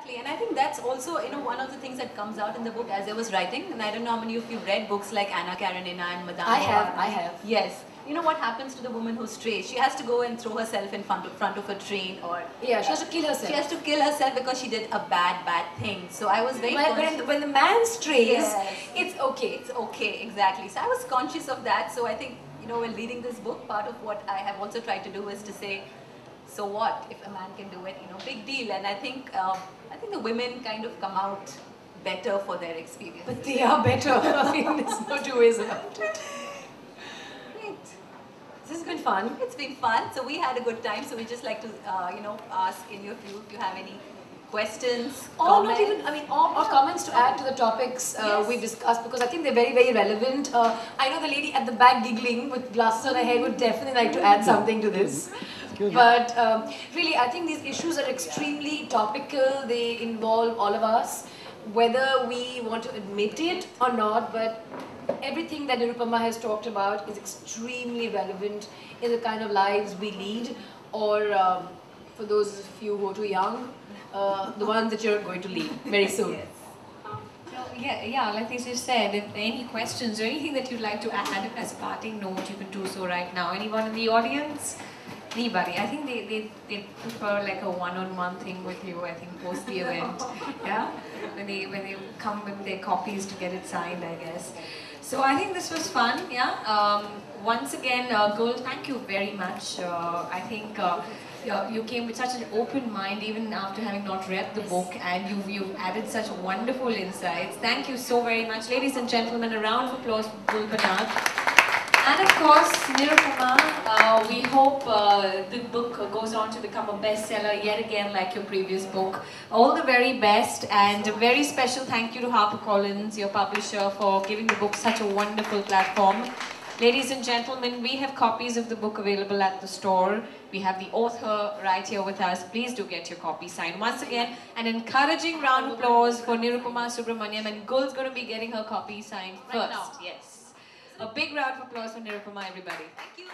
Exactly, and I think that's also, one of the things that comes out in the book as I was writing, and I don't know how many of you read books like Anna Karenina and Madame I have. Yes. You know what happens to the woman who's strays? She has to go and throw herself in front of a train, or... Yeah, she has to kill herself. She has to kill herself because she did a bad thing. So I was very when the man strays, yes, it's okay. It's okay, exactly. So I was conscious of that. So I think, when reading this book, part of what I have also tried to do is to say, so what if a man can do it? Big deal. And I think the women kind of come out better for their experience. But they are better. I mean, there's no two ways about it. Great. This has been fun. It's been fun. So we had a good time. So we just like to, ask any of you if you have any questions, or comments. not even, or comments to add to the topics yes, we discussed, because I think they're very relevant. I know the lady at the back giggling with glasses on her head would definitely like to add something to this. But really, I think these issues are extremely topical. They involve all of us, whether we want to admit it or not. But everything that Nirupama has talked about is extremely relevant in the kind of lives we lead, or for those of you who are too young, the ones that you're going to lead very soon. Yes. Yeah, like they just said, if any questions or anything that you'd like to add as a parting note, you can do so right now. Anyone in the audience? Anybody? I think they prefer like a one-on-one thing with you, I think, post the event. Yeah? When they come with their copies to get it signed, I guess. So I think this was fun, yeah? Once again, Gul, thank you very much. I think you came with such an open mind even after having not read the book, and you've added such wonderful insights. Thank you so very much. Ladies and gentlemen, a round of applause for Gul Bannag. And of course, Nirupama, we hope the book goes on to become a bestseller yet again like your previous book. All the very best, and a very special thank you to HarperCollins, your publisher, for giving the book such a wonderful platform. Ladies and gentlemen, we have copies of the book available at the store. We have the author right here with us. Please do get your copy signed. Once again, an encouraging round of applause for Nirupama Subramaniam, and Gul's going to be getting her copy signed first. Right now. Yes. A big round of applause for Nirupama, everybody. Thank you.